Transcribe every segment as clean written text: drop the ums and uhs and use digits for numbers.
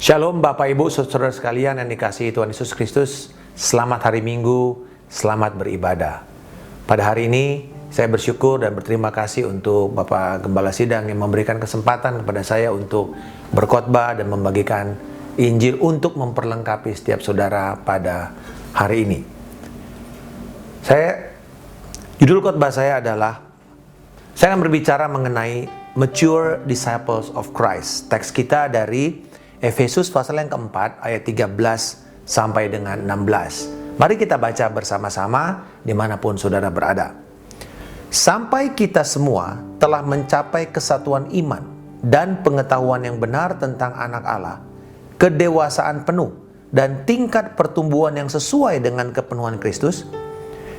Shalom Bapak Ibu Saudara sekalian yang dikasihi Tuhan Yesus Kristus. Selamat hari Minggu, selamat beribadah. Pada hari ini saya bersyukur dan berterima kasih untuk Bapak Gembala Sidang yang memberikan kesempatan kepada saya untuk berkhotbah dan membagikan Injil untuk memperlengkapi setiap saudara pada hari ini. Judul khotbah saya adalah, saya akan berbicara mengenai Mature Disciples of Christ. Teks kita dari Efesus pasal yang keempat ayat 13 sampai dengan 16. Mari kita baca bersama-sama dimanapun saudara berada. Sampai kita semua telah mencapai kesatuan iman dan pengetahuan yang benar tentang anak Allah, kedewasaan penuh dan tingkat pertumbuhan yang sesuai dengan kepenuhan Kristus,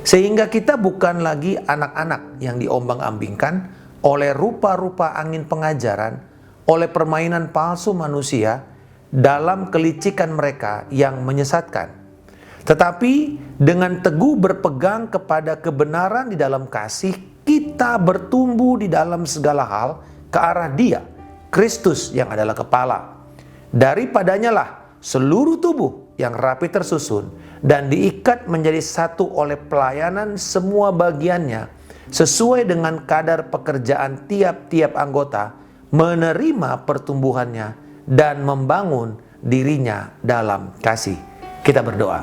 sehingga kita bukan lagi anak-anak yang diombang-ambingkan oleh rupa-rupa angin pengajaran, oleh permainan palsu manusia, dalam kelicikan mereka yang menyesatkan. Tetapi dengan teguh berpegang kepada kebenaran di dalam kasih, kita bertumbuh di dalam segala hal ke arah Dia, Kristus yang adalah kepala. Daripadanya lah seluruh tubuh yang rapi tersusun dan diikat menjadi satu oleh pelayanan semua bagiannya, sesuai dengan kadar pekerjaan tiap-tiap anggota, menerima pertumbuhannya dan membangun dirinya dalam kasih. Kita berdoa.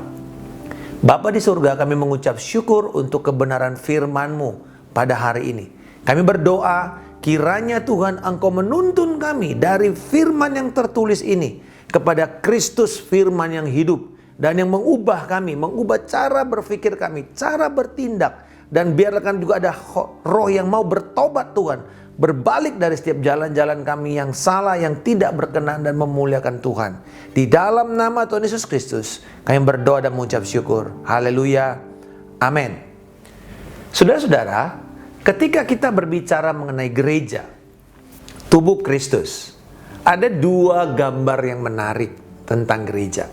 Bapa di surga, kami mengucap syukur untuk kebenaran firman-Mu pada hari ini. Kami berdoa kiranya Tuhan Engkau menuntun kami dari firman yang tertulis ini kepada Kristus, firman yang hidup dan yang mengubah kami, mengubah cara berpikir kami, cara bertindak, dan biarkan juga ada roh yang mau bertobat Tuhan, berbalik dari setiap jalan-jalan kami yang salah, yang tidak berkenan dan memuliakan Tuhan. Di dalam nama Tuhan Yesus Kristus, kami berdoa dan mengucap syukur. Haleluya. Amin. Saudara-saudara, ketika kita berbicara mengenai gereja, tubuh Kristus, ada dua gambar yang menarik tentang gereja.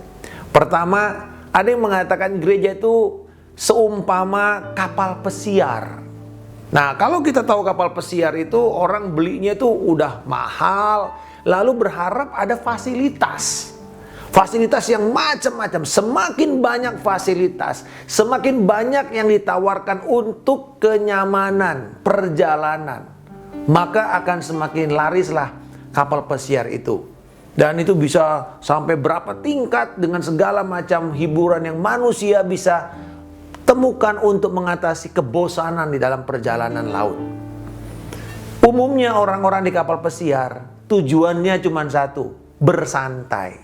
Pertama, ada yang mengatakan gereja itu seumpama kapal pesiar. Nah, kalau kita tahu kapal pesiar itu orang belinya itu udah mahal, lalu berharap ada fasilitas. Fasilitas yang macam-macam. Semakin banyak fasilitas, semakin banyak yang ditawarkan untuk kenyamanan perjalanan, maka akan semakin larislah kapal pesiar itu. Dan itu bisa sampai berapa tingkat dengan segala macam hiburan yang manusia bisa temukan untuk mengatasi kebosanan di dalam perjalanan laut. Umumnya orang-orang di kapal pesiar tujuannya cuma satu, bersantai.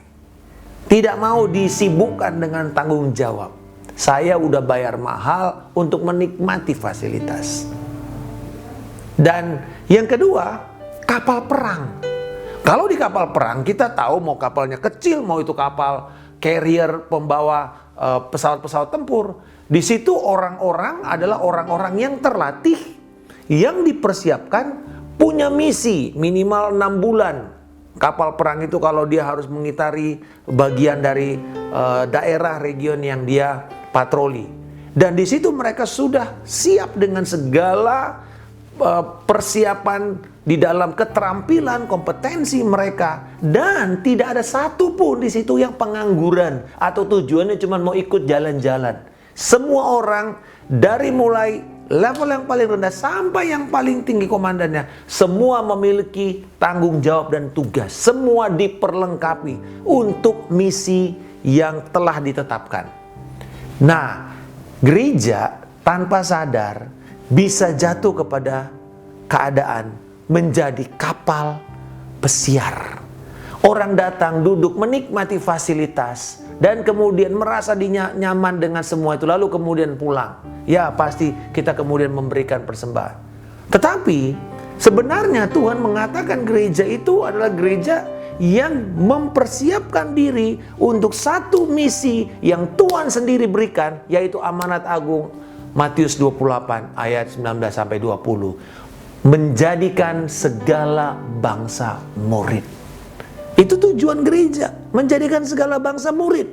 Tidak mau disibukkan dengan tanggung jawab. Saya udah bayar mahal untuk menikmati fasilitas. Dan yang kedua, kapal perang. Kalau di kapal perang kita tahu mau kapalnya kecil, mau itu kapal carrier pembawa pesawat-pesawat tempur. Di situ orang-orang adalah orang-orang yang terlatih, yang dipersiapkan, punya misi minimal 6 bulan. Kapal perang itu kalau dia harus mengitari bagian dari daerah region yang dia patroli. Dan di situ mereka sudah siap dengan segala persiapan di dalam keterampilan, kompetensi mereka, dan tidak ada satupun di situ yang pengangguran atau tujuannya cuma mau ikut jalan-jalan. Semua orang dari mulai level yang paling rendah sampai yang paling tinggi komandannya, semua memiliki tanggung jawab dan tugas. Semua diperlengkapi untuk misi yang telah ditetapkan. Nah, gereja tanpa sadar bisa jatuh kepada keadaan menjadi kapal pesiar. Orang datang, duduk, menikmati fasilitas, dan kemudian merasa nyaman dengan semua itu, lalu kemudian pulang. Ya, pasti kita kemudian memberikan persembahan. Tetapi sebenarnya Tuhan mengatakan gereja itu adalah gereja yang mempersiapkan diri untuk satu misi yang Tuhan sendiri berikan, yaitu amanat agung Matius 28 ayat 19 sampai 20. Menjadikan segala bangsa murid. Itu tujuan gereja, menjadikan segala bangsa murid.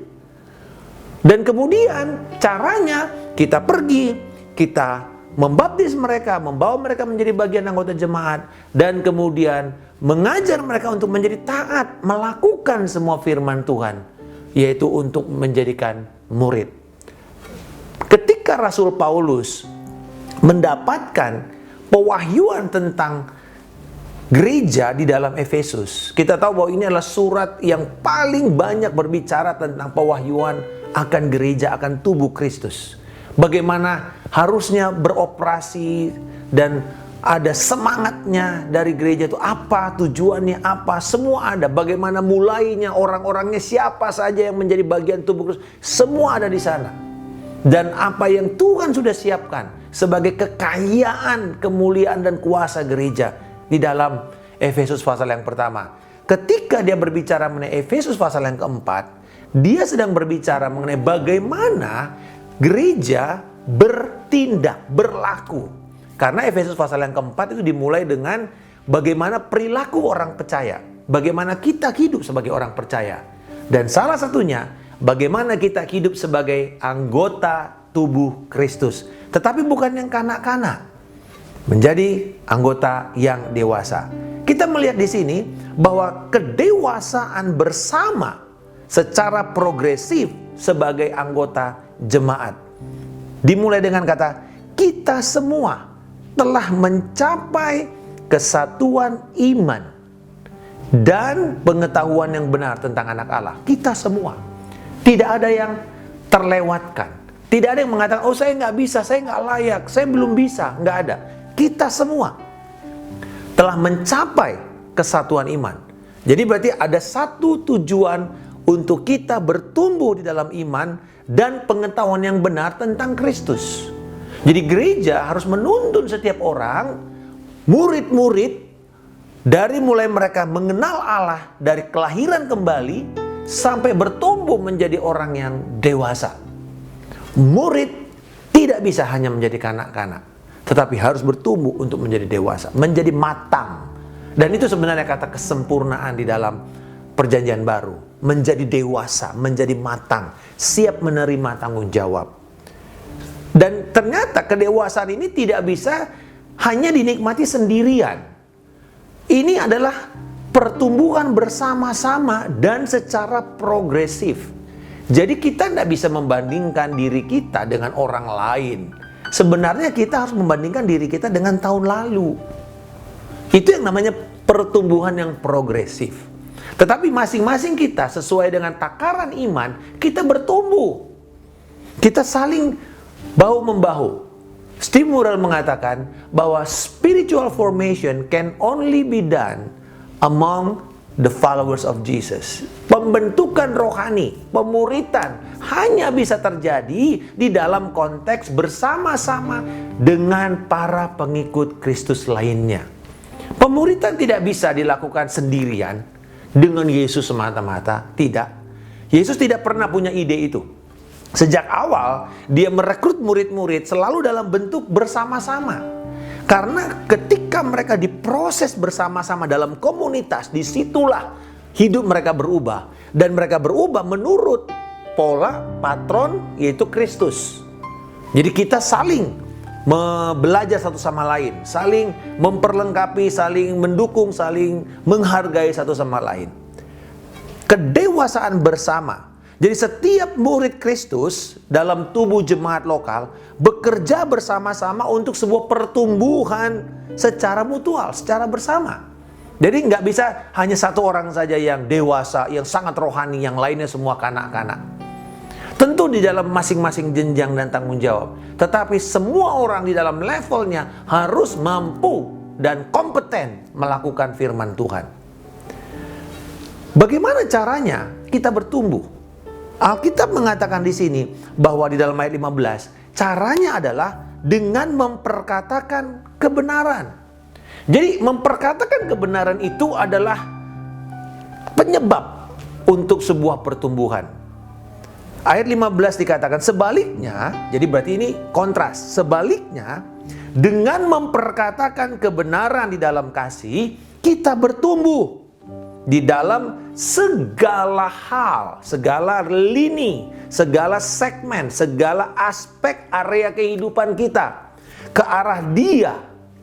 Dan kemudian caranya kita pergi, kita membaptis mereka, membawa mereka menjadi bagian anggota jemaat, dan kemudian mengajar mereka untuk menjadi taat, melakukan semua firman Tuhan, yaitu untuk menjadikan murid. Ketika Rasul Paulus mendapatkan pewahyuan tentang gereja di dalam Efesus, kita tahu bahwa ini adalah surat yang paling banyak berbicara tentang pewahyuan akan gereja, akan tubuh Kristus. Bagaimana harusnya beroperasi dan ada semangatnya dari gereja itu apa, tujuannya apa, semua ada. Bagaimana mulainya, orang-orangnya siapa saja yang menjadi bagian tubuh Kristus, semua ada di sana. Dan apa yang Tuhan sudah siapkan sebagai kekayaan, kemuliaan dan kuasa gereja di dalam Efesus pasal yang pertama. Ketika dia berbicara mengenai Efesus pasal yang keempat, dia sedang berbicara mengenai bagaimana gereja bertindak, berlaku. Karena Efesus pasal yang keempat itu dimulai dengan bagaimana perilaku orang percaya, bagaimana kita hidup sebagai orang percaya. Dan salah satunya bagaimana kita hidup sebagai anggota tubuh Kristus. Tetapi bukan yang kanak-kanak, menjadi anggota yang dewasa. Kita melihat di sini bahwa kedewasaan bersama secara progresif sebagai anggota jemaat dimulai dengan kata, kita semua telah mencapai kesatuan iman dan pengetahuan yang benar tentang anak Allah. Kita semua. Tidak ada yang terlewatkan. Tidak ada yang mengatakan, oh saya nggak bisa, saya nggak layak, saya belum bisa. Nggak ada. Kita semua telah mencapai kesatuan iman. Jadi berarti ada satu tujuan untuk kita bertumbuh di dalam iman dan pengetahuan yang benar tentang Kristus. Jadi gereja harus menuntun setiap orang, murid-murid, dari mulai mereka mengenal Allah dari kelahiran kembali, sampai bertumbuh menjadi orang yang dewasa. Murid tidak bisa hanya menjadi kanak-kanak, tetapi harus bertumbuh untuk menjadi dewasa, menjadi matang. Dan itu sebenarnya kata kesempurnaan di dalam perjanjian baru. Menjadi dewasa, menjadi matang, siap menerima tanggung jawab. Dan ternyata kedewasaan ini tidak bisa hanya dinikmati sendirian. Ini adalah pertumbuhan bersama-sama dan secara progresif. Jadi kita tidak bisa membandingkan diri kita dengan orang lain. Sebenarnya kita harus membandingkan diri kita dengan tahun lalu. Itu yang namanya pertumbuhan yang progresif. Tetapi masing-masing kita sesuai dengan takaran iman, kita bertumbuh. Kita saling bahu-membahu. Steve Murrell mengatakan bahwa spiritual formation can only be done among the followers of Jesus. Pembentukan rohani, pemuritan hanya bisa terjadi di dalam konteks bersama-sama dengan para pengikut Kristus lainnya. Pemuritan tidak bisa dilakukan sendirian dengan Yesus semata-mata, tidak. Yesus tidak pernah punya ide itu. Sejak awal dia merekrut murid-murid selalu dalam bentuk bersama-sama. Karena ketika mereka diproses bersama-sama dalam komunitas, disitulah hidup mereka berubah. Dan mereka berubah menurut pola patron, yaitu Kristus. Jadi kita saling belajar satu sama lain, saling memperlengkapi, saling mendukung, saling menghargai satu sama lain. Kedewasaan bersama. Jadi setiap murid Kristus dalam tubuh jemaat lokal bekerja bersama-sama untuk sebuah pertumbuhan secara mutual, secara bersama. Jadi nggak bisa hanya satu orang saja yang dewasa, yang sangat rohani, yang lainnya semua kanak-kanak. Tentu di dalam masing-masing jenjang dan tanggung jawab. Tetapi semua orang di dalam levelnya harus mampu dan kompeten melakukan firman Tuhan. Bagaimana caranya kita bertumbuh? Alkitab mengatakan di sini bahwa di dalam ayat 15, caranya adalah dengan memperkatakan kebenaran. Jadi memperkatakan kebenaran itu adalah penyebab untuk sebuah pertumbuhan. Ayat 15 dikatakan sebaliknya, jadi berarti ini kontras. Sebaliknya, dengan memperkatakan kebenaran di dalam kasih, kita bertumbuh di dalam segala hal, segala lini, segala segmen, segala aspek area kehidupan kita. ke arah Dia,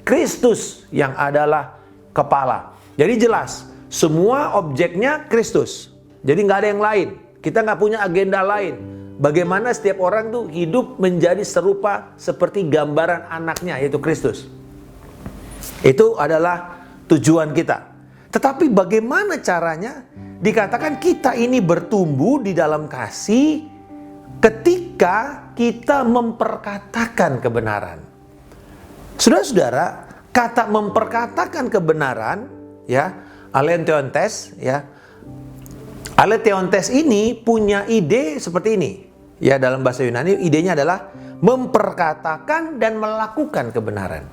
Kristus yang adalah kepala. Jadi jelas, semua objeknya Kristus. Jadi nggak ada yang lain. Kita nggak punya agenda lain. Bagaimana setiap orang tuh hidup menjadi serupa seperti gambaran anaknya, yaitu Kristus. Itu adalah tujuan kita. Tetapi bagaimana caranya? Dikatakan kita ini bertumbuh di dalam kasih ketika kita memperkatakan kebenaran. Saudara-saudara, kata memperkatakan kebenaran, ya, aletheontes, ya. Aletheontes ini punya ide seperti ini. Ya, dalam bahasa Yunani idenya adalah memperkatakan dan melakukan kebenaran.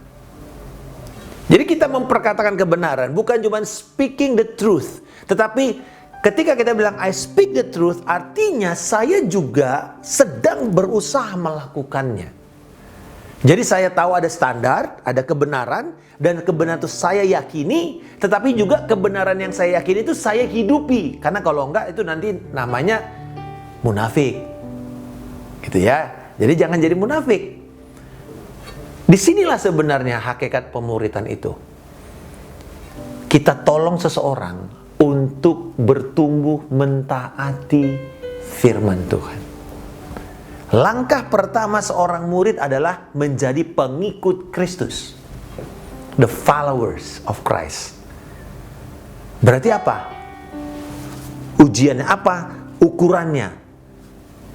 Jadi kita memperkatakan kebenaran bukan cuma speaking the truth, tetapi ketika kita bilang I speak the truth, artinya saya juga sedang berusaha melakukannya. Jadi saya tahu ada standar, ada kebenaran, dan kebenaran itu saya yakini, tetapi juga kebenaran yang saya yakini itu saya hidupi. Karena kalau enggak itu nanti namanya munafik. Gitu ya. Jadi jangan jadi munafik. Disinilah sebenarnya hakikat pemuritan itu. Kita tolong seseorang untuk bertumbuh mentaati firman Tuhan. Langkah pertama seorang murid adalah menjadi pengikut Kristus. The followers of Christ. Berarti apa? Ujiannya apa? Ukurannya.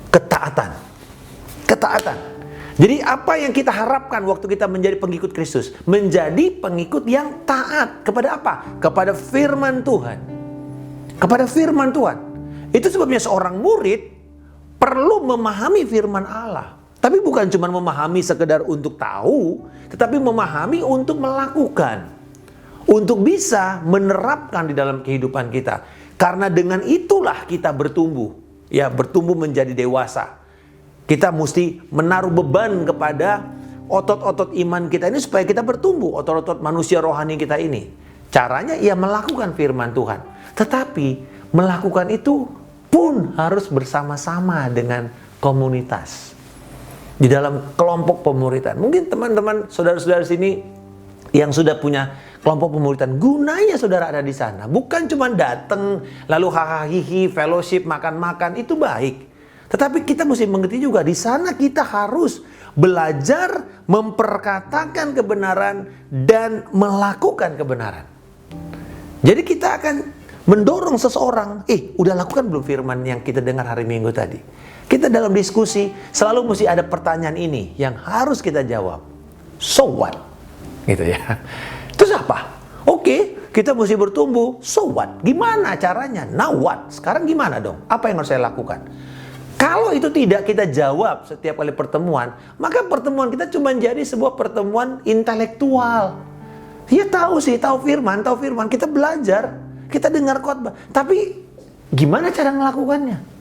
Ketaatan. Ketaatan. Jadi apa yang kita harapkan waktu kita menjadi pengikut Kristus? Menjadi pengikut yang taat. Kepada apa? Kepada firman Tuhan. Kepada firman Tuhan. Itu sebabnya seorang murid perlu memahami firman Allah. Tapi bukan cuma memahami sekedar untuk tahu, tetapi memahami untuk melakukan. Untuk bisa menerapkan di dalam kehidupan kita. Karena dengan itulah kita bertumbuh. Ya, bertumbuh menjadi dewasa. Kita mesti menaruh beban kepada otot-otot iman kita ini supaya kita bertumbuh. Otot-otot manusia rohani kita ini. Caranya ya melakukan firman Tuhan. Tetapi melakukan itu pun harus bersama-sama dengan komunitas. Di dalam kelompok pemuritan. Mungkin teman-teman, saudara-saudara sini yang sudah punya kelompok pemuritan, gunanya saudara ada di sana. Bukan cuma datang lalu hahaha, fellowship, makan-makan, itu baik. Tetapi kita mesti mengerti juga, di sana kita harus belajar memperkatakan kebenaran dan melakukan kebenaran. Jadi kita akan mendorong seseorang, udah lakukan belum firman yang kita dengar hari Minggu tadi? Kita dalam diskusi selalu mesti ada pertanyaan ini yang harus kita jawab. So what? Gitu ya. Terus apa? Oke, kita mesti bertumbuh. So what? Gimana caranya? Now what? Sekarang gimana dong? Apa yang harus saya lakukan? Kalau itu tidak kita jawab setiap kali pertemuan, maka pertemuan kita cuma jadi sebuah pertemuan intelektual. Ya tahu sih, tahu firman, kita belajar, kita dengar khotbah. Tapi gimana cara melakukannya?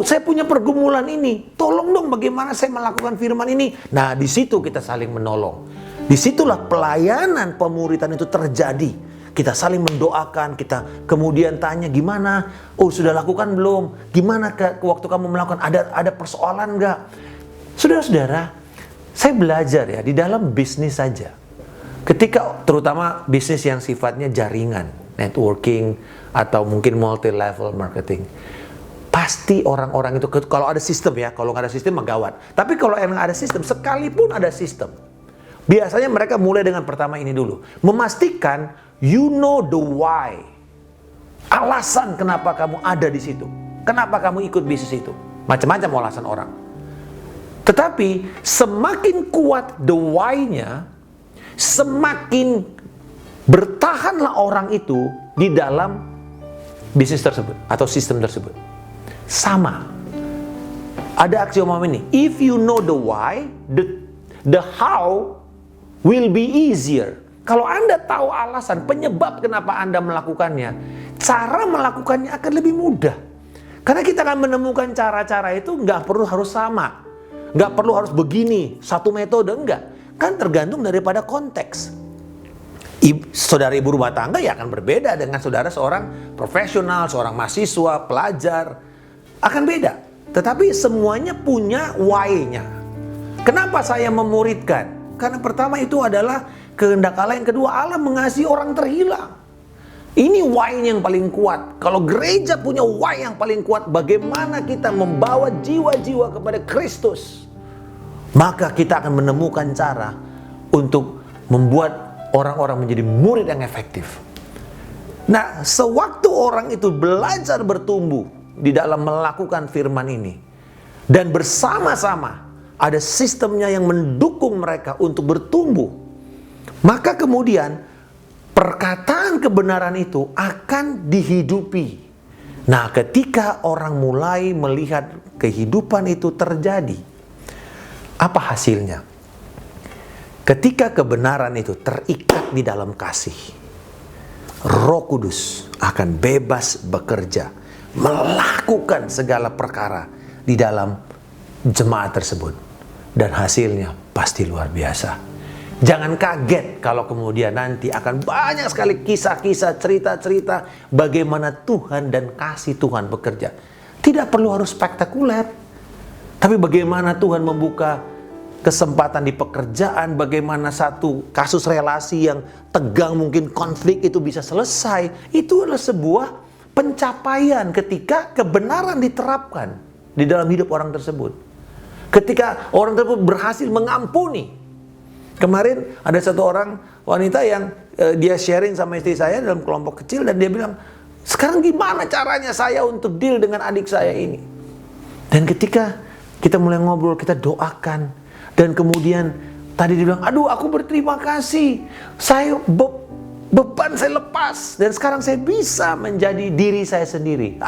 Saya punya pergumulan ini, tolong dong bagaimana saya melakukan firman ini. Nah, di situ kita saling menolong. Disitulah pelayanan pemuritan itu terjadi. Kita saling mendoakan, kita kemudian tanya gimana? Sudah lakukan belum? Gimana waktu kamu melakukan? Ada persoalan nggak? Saudara-saudara, saya belajar ya di dalam bisnis saja. Ketika terutama bisnis yang sifatnya jaringan, networking atau mungkin multi level marketing, pasti orang-orang itu kalau ada sistem ya, kalau nggak ada sistem mah gawat. Tapi kalau emang ada sistem, sekalipun ada sistem, biasanya mereka mulai dengan pertama ini dulu, memastikan you know the why. Alasan kenapa kamu ada di situ. Kenapa kamu ikut bisnis itu. Macam-macam alasan orang. Tetapi semakin kuat the why-nya, semakin bertahanlah orang itu di dalam bisnis tersebut atau sistem tersebut. Sama. Ada aksioma ini. If you know the why, the how will be easier. Kalau Anda tahu alasan, penyebab kenapa Anda melakukannya, cara melakukannya akan lebih mudah. Karena kita akan menemukan cara-cara itu nggak perlu harus sama. Nggak perlu harus begini, satu metode, enggak. Kan tergantung daripada konteks. Saudara ibu rumah tangga ya akan berbeda dengan saudara seorang profesional, seorang mahasiswa, pelajar. Akan beda. Tetapi semuanya punya why-nya. Kenapa saya memuridkan? Karena pertama itu adalah kehendak Allah, yang kedua Allah mengasihi orang terhilang. Ini why yang paling kuat. Kalau gereja punya why yang paling kuat, bagaimana kita membawa jiwa-jiwa kepada Kristus, maka kita akan menemukan cara untuk membuat orang-orang menjadi murid yang efektif. Nah, sewaktu orang itu belajar bertumbuh di dalam melakukan firman ini, dan bersama-sama ada sistemnya yang mendukung mereka untuk bertumbuh, maka kemudian perkataan kebenaran itu akan dihidupi. Nah, ketika orang mulai melihat kehidupan itu terjadi, apa hasilnya? Ketika kebenaran itu terikat di dalam kasih, Roh Kudus akan bebas bekerja, melakukan segala perkara di dalam jemaat tersebut. Dan hasilnya pasti luar biasa. Jangan kaget kalau kemudian nanti akan banyak sekali kisah-kisah, cerita-cerita bagaimana Tuhan dan kasih Tuhan bekerja. Tidak perlu harus spektakuler, tapi bagaimana Tuhan membuka kesempatan di pekerjaan, bagaimana satu kasus relasi yang tegang, mungkin konflik itu bisa selesai. Itu adalah sebuah pencapaian ketika kebenaran diterapkan di dalam hidup orang tersebut. Ketika orang tersebut berhasil mengampuni. Kemarin ada satu orang wanita yang dia sharing sama istri saya dalam kelompok kecil, dan dia bilang, sekarang gimana caranya saya untuk deal dengan adik saya ini? Dan ketika kita mulai ngobrol, kita doakan, dan kemudian tadi dia bilang, aduh aku berterima kasih, saya beban saya lepas, dan sekarang saya bisa menjadi diri saya sendiri.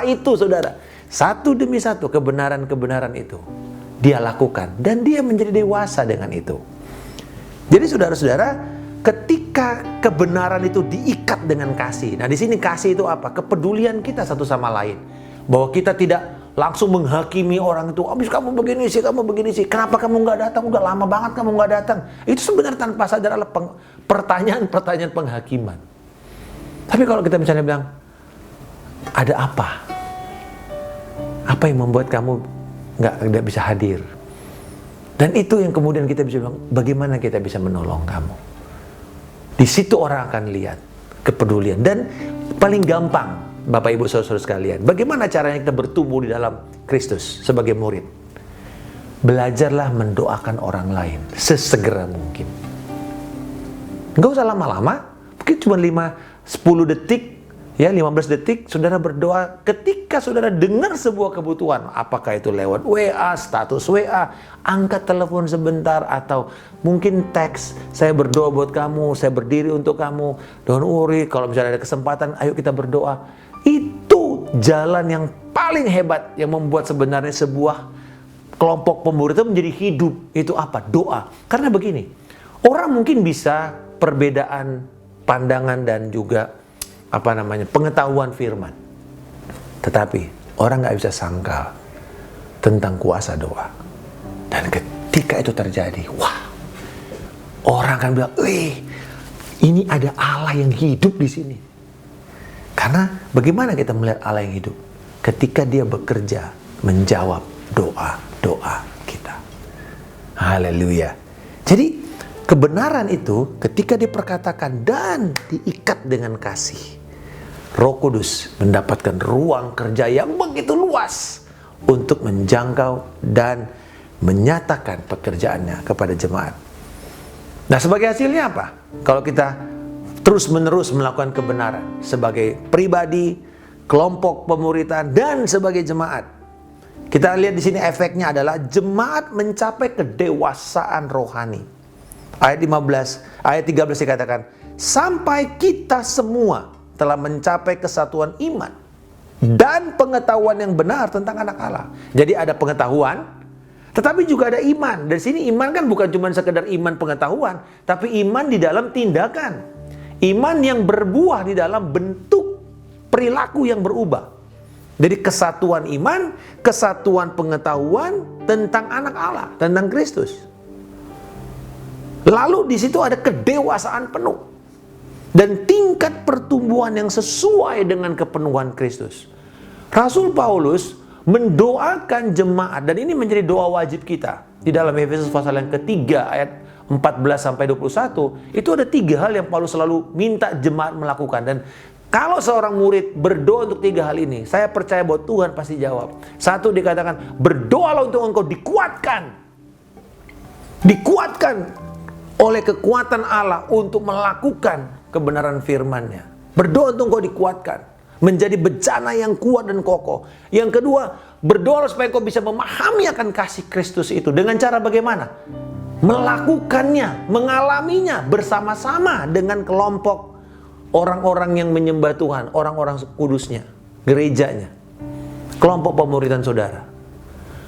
Itu saudara, satu demi satu kebenaran-kebenaran itu dia lakukan, dan dia menjadi dewasa dengan itu. Jadi saudara-saudara, ketika kebenaran itu diikat dengan kasih. Nah, di sini kasih itu apa? Kepedulian kita satu sama lain. Bahwa kita tidak langsung menghakimi orang itu. Abis kamu begini sih, kamu begini sih. Kenapa kamu nggak datang? Udah lama banget kamu nggak datang. Itu sebenarnya tanpa sadar adalah pertanyaan-pertanyaan penghakiman. Tapi kalau kita misalnya bilang, ada apa? Apa yang membuat kamu nggak bisa hadir? Dan itu yang kemudian kita bisa bilang, bagaimana kita bisa menolong kamu. Di situ orang akan lihat kepedulian. Dan paling gampang, Bapak Ibu Saudara sekalian, bagaimana caranya kita bertumbuh di dalam Kristus sebagai murid? Belajarlah mendoakan orang lain sesegera mungkin. Nggak usah lama-lama, mungkin cuma 10 detik, ya 15 detik, saudara berdoa ketika saudara dengar sebuah kebutuhan. Apakah itu lewat WA, status WA, angkat telepon sebentar, atau mungkin teks, saya berdoa buat kamu, saya berdiri untuk kamu, don't worry, kalau misalnya ada kesempatan, ayo kita berdoa. Itu jalan yang paling hebat yang membuat sebenarnya sebuah kelompok pemurid itu menjadi hidup. Itu apa? Doa. Karena begini, orang mungkin bisa perbedaan pandangan dan juga pengetahuan firman. Tetapi orang nggak bisa sangkal tentang kuasa doa. Dan ketika itu terjadi, wah, orang akan bilang, ini ada Allah yang hidup di sini. Karena bagaimana kita melihat Allah yang hidup? Ketika dia bekerja menjawab doa-doa kita. Haleluya. Jadi kebenaran itu ketika diperkatakan dan diikat dengan kasih, Roh Kudus mendapatkan ruang kerja yang begitu luas untuk menjangkau dan menyatakan pekerjaannya kepada jemaat. Nah, sebagai hasilnya apa? Kalau kita terus-menerus melakukan kebenaran sebagai pribadi, kelompok pemuritan, dan sebagai jemaat, kita lihat di sini efeknya adalah jemaat mencapai kedewasaan rohani. Ayat 13 dikatakan, sampai kita semua telah mencapai kesatuan iman dan pengetahuan yang benar tentang anak Allah. Jadi ada pengetahuan, tetapi juga ada iman. Dari sini iman kan bukan cuma sekedar iman pengetahuan, tapi iman di dalam tindakan. Iman yang berbuah di dalam bentuk perilaku yang berubah. Jadi kesatuan iman, kesatuan pengetahuan tentang anak Allah, tentang Kristus. Lalu di situ ada kedewasaan penuh. Dan tingkat pertumbuhan yang sesuai dengan kepenuhan Kristus. Rasul Paulus mendoakan jemaat, dan ini menjadi doa wajib kita. Di dalam Efesus pasal yang ketiga ayat 14-21, itu ada 3 hal yang Paulus selalu minta jemaat melakukan. Dan kalau seorang murid berdoa untuk 3 hal ini, saya percaya bahwa Tuhan pasti jawab. 1, dikatakan, berdoalah untuk engkau dikuatkan. Dikuatkan oleh kekuatan Allah untuk melakukan kebenaran firman-Nya. Berdoa untuk engkau dikuatkan, menjadi bejana yang kuat dan kokoh. Yang kedua, berdoa supaya engkau bisa memahami akan kasih Kristus itu. Dengan cara bagaimana? Melakukannya, mengalaminya bersama-sama dengan kelompok orang-orang yang menyembah Tuhan, orang-orang kudusnya, gerejanya, kelompok pemuridan saudara.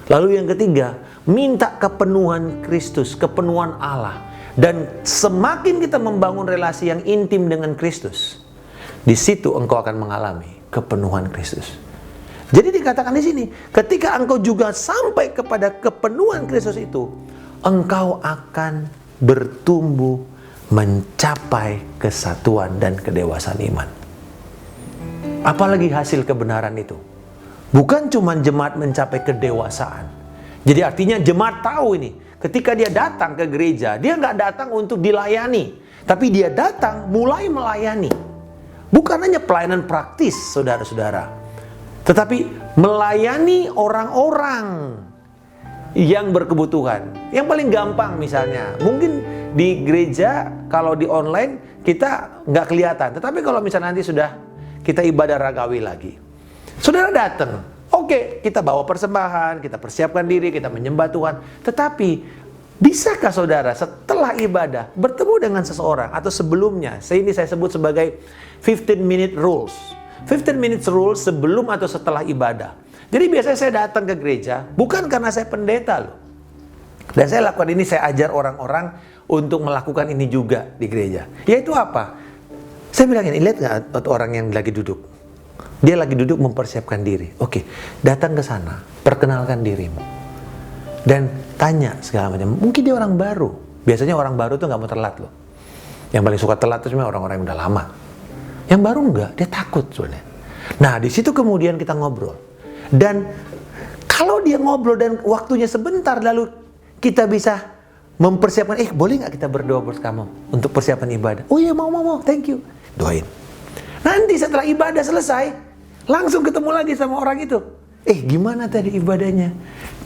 Lalu yang ketiga, minta kepenuhan Kristus, kepenuhan Allah. Dan semakin kita membangun relasi yang intim dengan Kristus, di situ engkau akan mengalami kepenuhan Kristus. Jadi dikatakan di sini, ketika engkau juga sampai kepada kepenuhan Kristus itu, engkau akan bertumbuh mencapai kesatuan dan kedewasaan iman. Apalagi hasil kebenaran itu? Bukan cuma jemaat mencapai kedewasaan. Jadi artinya jemaat tahu ini, ketika dia datang ke gereja, dia nggak datang untuk dilayani, tapi dia datang mulai melayani. Bukan hanya pelayanan praktis, saudara-saudara, tetapi melayani orang-orang yang berkebutuhan. Yang paling gampang misalnya, mungkin di gereja kalau di online kita nggak kelihatan. Tetapi kalau misalnya nanti sudah kita ibadah ragawi lagi, saudara datang, oke, kita bawa persembahan, kita persiapkan diri, kita menyembah Tuhan. Tetapi bisakah saudara setelah ibadah bertemu dengan seseorang atau sebelumnya? Ini saya sebut sebagai 15-minute rules. 15 minutes rules sebelum atau setelah ibadah. Jadi biasanya saya datang ke gereja bukan karena saya pendeta loh. Dan saya lakukan ini, saya ajar orang-orang untuk melakukan ini juga di gereja. Yaitu apa? Saya bilang ini, lihat nggak orang yang lagi duduk? Dia lagi duduk mempersiapkan diri. Oke, datang ke sana, perkenalkan dirimu. Dan tanya segala macam. Mungkin dia orang baru. Biasanya orang baru tuh nggak mau telat loh. Yang paling suka telat itu cuma orang-orang yang udah lama. Yang baru enggak, dia takut soalnya. Nah, di situ kemudian kita ngobrol. Dan kalau dia ngobrol dan waktunya sebentar, lalu kita bisa mempersiapkan, boleh nggak kita berdoa bersama untuk persiapan ibadah? Oh iya, mau, thank you. Doain. Nanti setelah ibadah selesai, langsung ketemu lagi sama orang itu. Gimana tadi ibadahnya?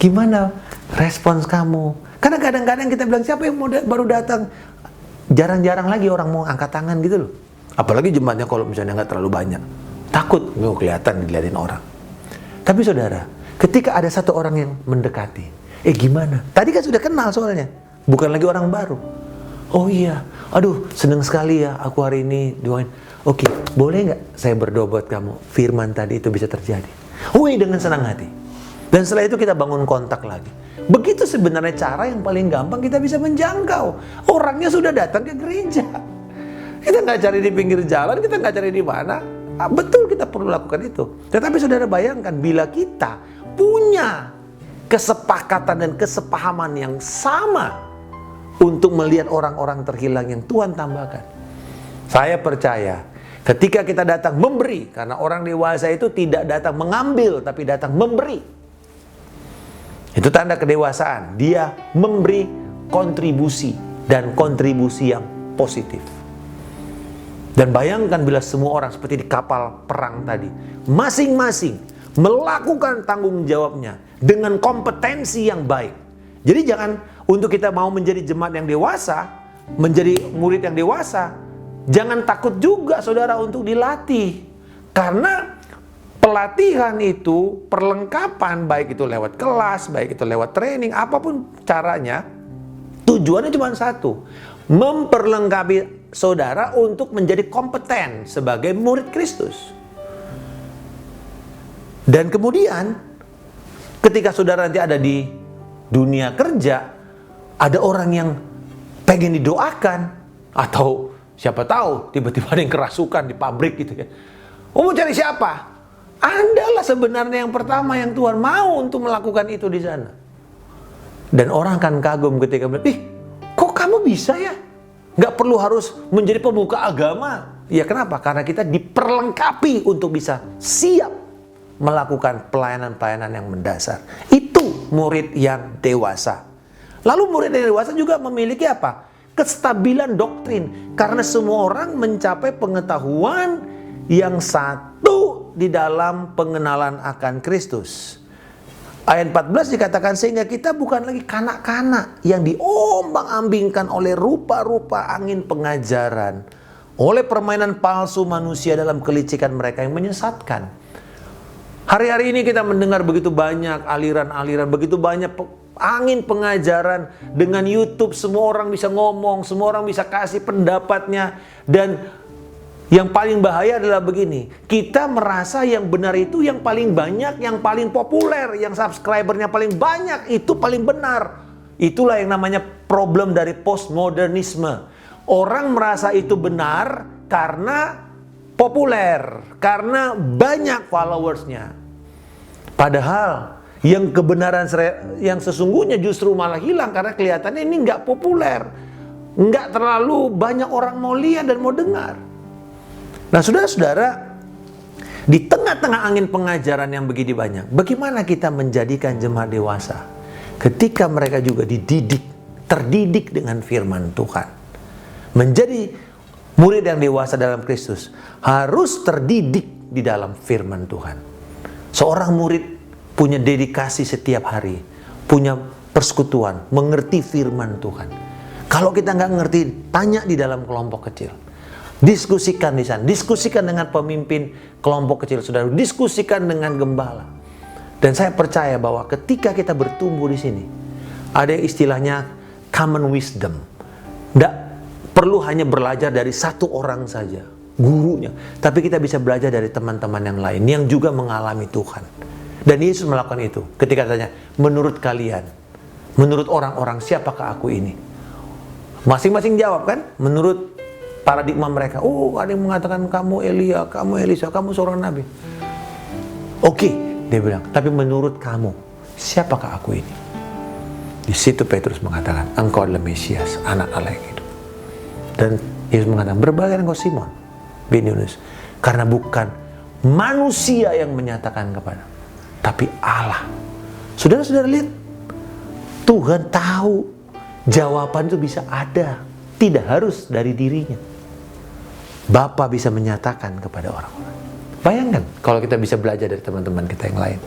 Gimana respons kamu? Karena kadang-kadang kita bilang, siapa yang baru datang? Jarang-jarang lagi orang mau angkat tangan gitu loh. Apalagi jemaatnya kalau misalnya nggak terlalu banyak. Takut, kelihatan dilihatin orang. Tapi saudara, ketika ada satu orang yang mendekati, gimana? Tadi kan sudah kenal soalnya, bukan lagi orang baru. Oh iya, aduh seneng sekali ya aku hari ini doain. Oke, boleh nggak saya berdoa buat kamu? Firman tadi itu bisa terjadi. Dengan senang hati. Dan setelah itu kita bangun kontak lagi. Begitu sebenarnya cara yang paling gampang kita bisa menjangkau. Orangnya sudah datang ke gereja. Kita nggak cari di pinggir jalan, kita nggak cari di mana. Betul kita perlu lakukan itu. Tetapi saudara bayangkan bila kita punya kesepakatan dan kesepahaman yang sama untuk melihat orang-orang terhilang yang Tuhan tambahkan. Saya percaya ketika kita datang memberi, karena orang dewasa itu tidak datang mengambil tapi datang memberi. Itu tanda kedewasaan. Dia memberi kontribusi dan kontribusi yang positif. Dan bayangkan bila semua orang seperti di kapal perang tadi, masing-masing melakukan tanggung jawabnya dengan kompetensi yang baik. Jadi jangan untuk kita mau menjadi jemaat yang dewasa, menjadi murid yang dewasa, jangan takut juga saudara untuk dilatih. Karena pelatihan itu, perlengkapan, baik itu lewat kelas, baik itu lewat training, apapun caranya, tujuannya cuma satu, memperlengkapi saudara untuk menjadi kompeten sebagai murid Kristus. Dan kemudian ketika saudara nanti ada di dunia kerja, ada orang yang pengen didoakan, atau siapa tahu tiba-tiba ada yang kerasukan di pabrik gitu ya. Mau cari siapa? Andalah sebenarnya yang pertama yang Tuhan mau untuk melakukan itu di sana. Dan orang akan kagum ketika bilang, kok kamu bisa ya? Nggak perlu harus menjadi pemuka agama. Ya kenapa? Karena kita diperlengkapi untuk bisa siap melakukan pelayanan-pelayanan yang mendasar. Itu murid yang dewasa. Lalu murid yang dewasa juga memiliki apa? Kestabilan doktrin. Karena semua orang mencapai pengetahuan yang satu di dalam pengenalan akan Kristus. Ayat 14 dikatakan, sehingga kita bukan lagi kanak-kanak yang diombang-ambingkan oleh rupa-rupa angin pengajaran, oleh permainan palsu manusia dalam kelicikan mereka yang menyesatkan. Hari-hari ini kita mendengar begitu banyak aliran-aliran, begitu banyak angin pengajaran. Dengan YouTube semua orang bisa ngomong, semua orang bisa kasih pendapatnya. Dan yang paling bahaya adalah begini, kita merasa yang benar itu yang paling banyak, yang paling populer, yang subscribernya paling banyak, itu paling benar. Itulah yang namanya problem dari postmodernisme. Orang merasa itu benar karena populer, karena banyak followersnya. Padahal yang kebenaran yang sesungguhnya justru malah hilang karena kelihatannya ini nggak populer, nggak terlalu banyak orang mau lihat dan mau dengar. Nah, saudara-saudara, di tengah-tengah angin pengajaran yang begitu banyak, bagaimana kita menjadikan jemaat dewasa ketika mereka juga terdidik dengan firman Tuhan? Menjadi murid yang dewasa dalam Kristus harus terdidik di dalam firman Tuhan. Seorang murid punya dedikasi setiap hari, punya persekutuan, mengerti firman Tuhan. Kalau kita nggak ngerti, tanya di dalam kelompok kecil. Diskusikan di sana, diskusikan dengan pemimpin kelompok kecil saudara, diskusikan dengan gembala. Dan saya percaya bahwa ketika kita bertumbuh di sini, ada istilahnya common wisdom. Tidak perlu hanya belajar dari satu orang saja, gurunya, tapi kita bisa belajar dari teman-teman yang lain yang juga mengalami Tuhan. Dan Yesus melakukan itu ketika tanya, menurut kalian, menurut orang-orang siapakah aku ini? Masing-masing jawab kan, menurut paradigma mereka. Oh, ada yang mengatakan kamu Elia, kamu Elisa, kamu seorang nabi. Oke, dia bilang, tapi menurut kamu, siapakah aku ini? Di situ Petrus mengatakan, engkau adalah Mesias, anak Allah yang hidup. Dan Yesus mengatakan, berbahagia engkau Simon bin Yunus, karena bukan manusia yang menyatakan kepada, tapi Allah. Saudara-saudara lihat, Tuhan tahu jawaban itu bisa ada, tidak harus dari dirinya. Bapa bisa menyatakan kepada orang-orang. Bayangkan kalau kita bisa belajar dari teman-teman kita yang lain.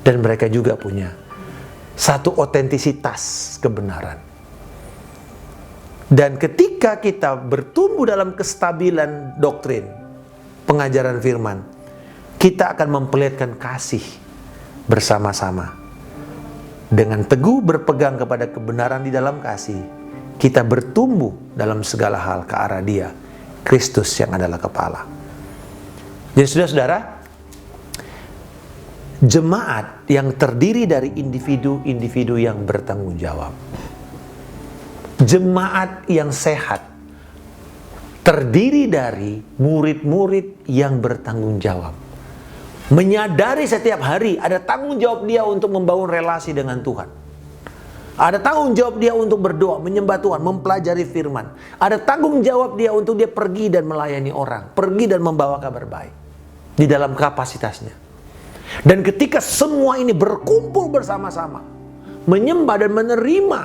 Dan mereka juga punya satu otentisitas kebenaran. Dan ketika kita bertumbuh dalam kestabilan doktrin, pengajaran firman, kita akan memperlihatkan kasih bersama-sama. Dengan teguh berpegang kepada kebenaran di dalam kasih, kita bertumbuh dalam segala hal ke arah Dia, Kristus yang adalah kepala. Jadi saudara-saudara, jemaat yang terdiri dari individu-individu yang bertanggung jawab, jemaat yang sehat, terdiri dari murid-murid yang bertanggung jawab, menyadari setiap hari ada tanggung jawab dia untuk membangun relasi dengan Tuhan. Ada tanggung jawab dia untuk berdoa, menyembah Tuhan, mempelajari firman. Ada tanggung jawab dia untuk dia pergi dan melayani orang, pergi dan membawa kabar baik di dalam kapasitasnya. Dan ketika semua ini berkumpul bersama-sama, menyembah dan menerima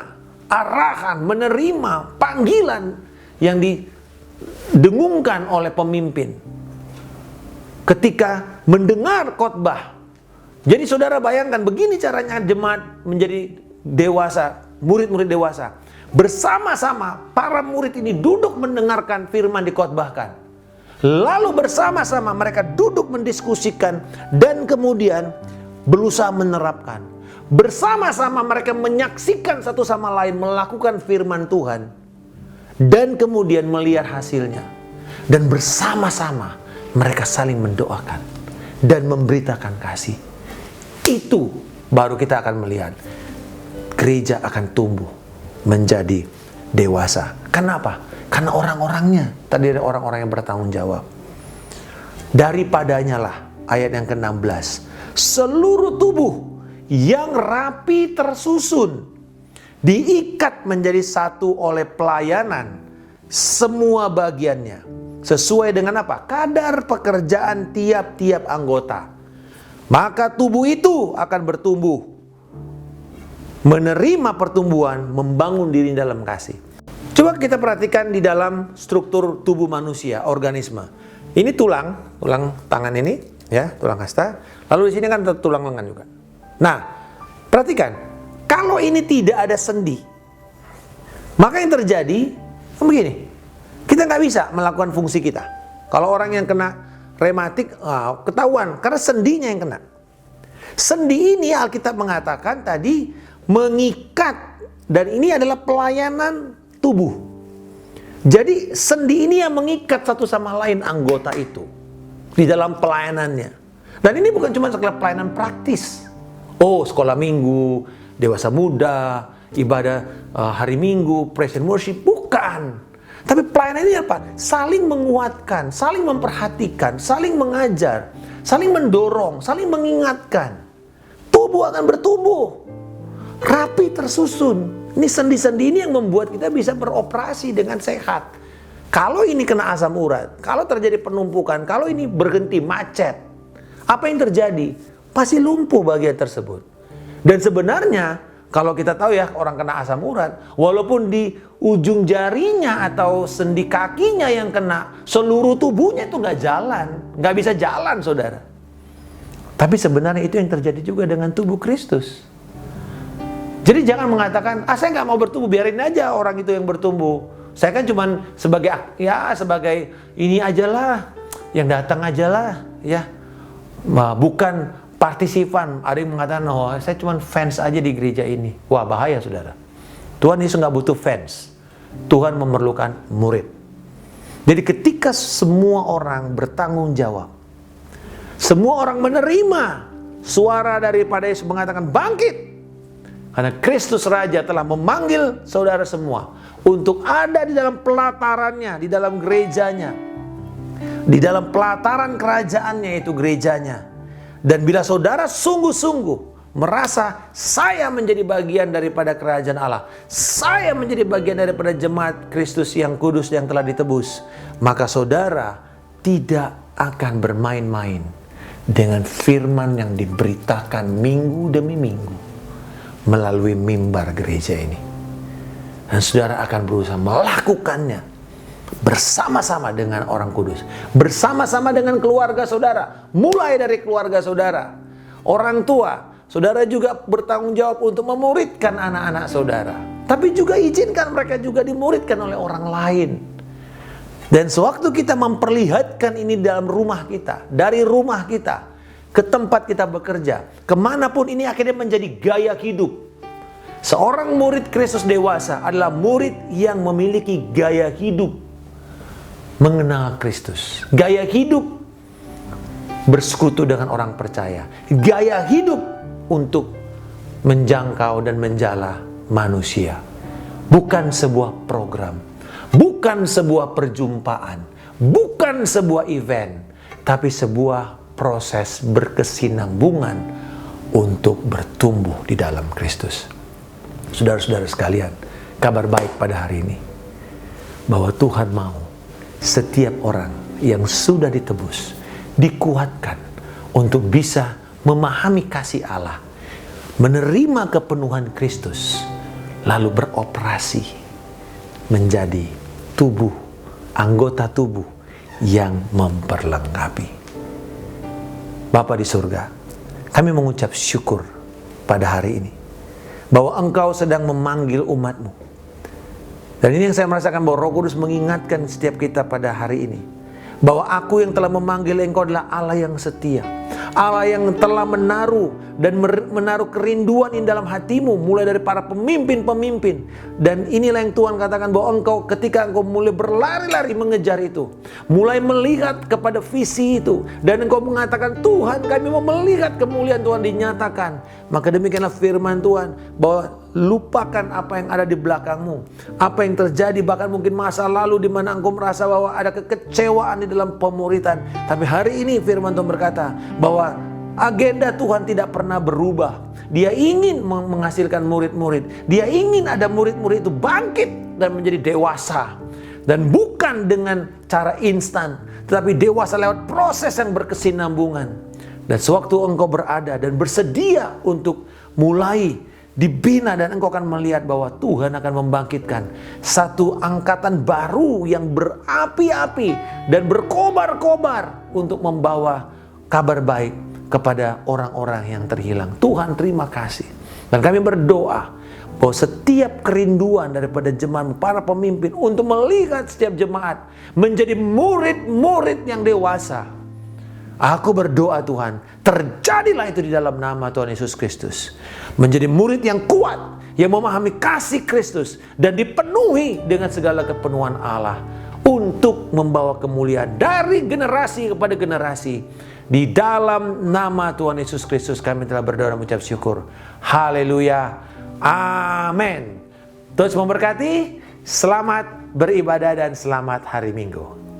arahan, menerima panggilan yang didengungkan oleh pemimpin. Ketika mendengar khotbah. Jadi saudara bayangkan begini caranya jemaat menjadi dewasa, murid-murid dewasa. Bersama-sama para murid ini duduk mendengarkan firman dikhotbahkan. Lalu bersama-sama mereka duduk mendiskusikan dan kemudian berusaha menerapkan. Bersama-sama mereka menyaksikan satu sama lain melakukan firman Tuhan dan kemudian melihat hasilnya. Dan bersama-sama mereka saling mendoakan dan memberitakan kasih. Itu baru kita akan melihat gereja akan tumbuh menjadi dewasa. Kenapa? Karena orang-orangnya, tadi ada orang-orang yang bertanggung jawab. Daripadanya lah, ayat yang ke-16, seluruh tubuh yang rapi tersusun, diikat menjadi satu oleh pelayanan semua bagiannya. Sesuai dengan apa? Kadar pekerjaan tiap-tiap anggota. Maka tubuh itu akan bertumbuh Menerima pertumbuhan, membangun diri dalam kasih. Coba kita perhatikan di dalam struktur tubuh manusia, organisme. Ini tulang tangan ini, ya, tulang hasta. Lalu di sini kan tulang lengan juga. Nah, perhatikan, kalau ini tidak ada sendi, maka yang terjadi begini, kita nggak bisa melakukan fungsi kita. Kalau orang yang kena rematik, ketahuan karena sendinya yang kena. Sendi ini Alkitab mengatakan tadi mengikat, dan ini adalah pelayanan tubuh. Jadi sendi ini yang mengikat satu sama lain anggota itu di dalam pelayanannya. Dan ini bukan cuma sekedar pelayanan praktis. Oh, sekolah minggu, dewasa muda, ibadah hari minggu, praise and worship, bukan. Tapi pelayanan ini apa? Saling menguatkan, saling memperhatikan, saling mengajar, saling mendorong, saling mengingatkan. Tubuh akan bertumbuh, rapi, tersusun. Ini sendi-sendi ini yang membuat kita bisa beroperasi dengan sehat. Kalau ini kena asam urat, kalau terjadi penumpukan, kalau ini berhenti macet, apa yang terjadi? Pasti lumpuh bagian tersebut. Dan sebenarnya kalau kita tahu ya, orang kena asam urat, walaupun di ujung jarinya atau sendi kakinya yang kena, seluruh tubuhnya itu nggak jalan, nggak bisa jalan, saudara. Tapi sebenarnya itu yang terjadi juga dengan tubuh Kristus. Jadi jangan mengatakan, saya nggak mau bertumbuh, biarin aja orang itu yang bertumbuh. Saya kan cuman sebagai ini aja lah, yang datang aja lah, ya, bukan partisipan. Ada yang mengatakan, oh saya cuma fans aja di gereja ini. Wah, bahaya, saudara. Tuhan Yesus nggak butuh fans. Tuhan memerlukan murid. Jadi ketika semua orang bertanggung jawab, semua orang menerima suara daripada Yesus mengatakan bangkit, karena Kristus Raja telah memanggil saudara semua untuk ada di dalam pelatarannya, di dalam gerejanya, di dalam pelataran kerajaannya, yaitu gerejanya. Dan bila saudara sungguh-sungguh merasa saya menjadi bagian daripada kerajaan Allah, saya menjadi bagian daripada jemaat Kristus yang kudus yang telah ditebus, maka saudara tidak akan bermain-main dengan firman yang diberitakan minggu demi minggu melalui mimbar gereja ini. Dan saudara akan berusaha melakukannya bersama-sama dengan orang kudus, bersama-sama dengan keluarga saudara, mulai dari keluarga saudara, orang tua. Saudara juga bertanggung jawab untuk memuridkan anak-anak saudara, tapi juga izinkan mereka juga dimuridkan oleh orang lain. Dan sewaktu kita memperlihatkan ini dalam rumah kita, dari rumah kita ke tempat kita bekerja, kemanapun, ini akhirnya menjadi gaya hidup. Seorang murid Kristus dewasa adalah murid yang memiliki gaya hidup mengenal Kristus, gaya hidup bersekutu dengan orang percaya, gaya hidup untuk menjangkau dan menjala manusia. Bukan sebuah program, bukan sebuah perjumpaan, bukan sebuah event, tapi sebuah proses berkesinambungan untuk bertumbuh di dalam Kristus. Saudara-saudara sekalian, kabar baik pada hari ini bahwa Tuhan mau setiap orang yang sudah ditebus dikuatkan untuk bisa memahami kasih Allah, menerima kepenuhan Kristus, lalu beroperasi menjadi tubuh, anggota tubuh yang memperlengkapi. Bapa di surga, kami mengucap syukur pada hari ini bahwa Engkau sedang memanggil umat-Mu. Dan ini yang saya merasakan, bahwa Roh Kudus mengingatkan setiap kita pada hari ini, bahwa Aku yang telah memanggil engkau adalah Allah yang setia, Allah yang telah menaruh kerinduan di dalam hatimu, mulai dari para pemimpin-pemimpin. Dan inilah yang Tuhan katakan, bahwa engkau, ketika engkau mulai berlari-lari mengejar itu, mulai melihat kepada visi itu, dan engkau mengatakan, Tuhan, kami mau melihat kemuliaan Tuhan dinyatakan, maka demikianlah firman Tuhan, bahwa lupakan apa yang ada di belakangmu, apa yang terjadi bahkan mungkin masa lalu di mana engkau merasa bahwa ada kekecewaan di dalam pemuridan. Tapi hari ini firman Tuhan berkata bahwa agenda Tuhan tidak pernah berubah. Dia ingin menghasilkan murid-murid. Dia ingin ada murid-murid itu bangkit dan menjadi dewasa. Dan bukan dengan cara instan, tetapi dewasa lewat proses yang berkesinambungan. Dan sewaktu engkau berada dan bersedia untuk mulai dibina, dan engkau akan melihat bahwa Tuhan akan membangkitkan satu angkatan baru yang berapi-api dan berkobar-kobar untuk membawa kabar baik kepada orang-orang yang terhilang. Tuhan, terima kasih. Dan kami berdoa bahwa setiap kerinduan daripada jemaat, para pemimpin, untuk melihat setiap jemaat menjadi murid-murid yang dewasa. Aku berdoa Tuhan, terjadilah itu di dalam nama Tuhan Yesus Kristus. Menjadi murid yang kuat, yang memahami kasih Kristus, dan dipenuhi dengan segala kepenuhan Allah, untuk membawa kemuliaan dari generasi kepada generasi. Di dalam nama Tuhan Yesus Kristus kami telah berdoa dan mengucap syukur. Haleluya. Amin. Tuhan memberkati. Selamat beribadah dan selamat hari Minggu.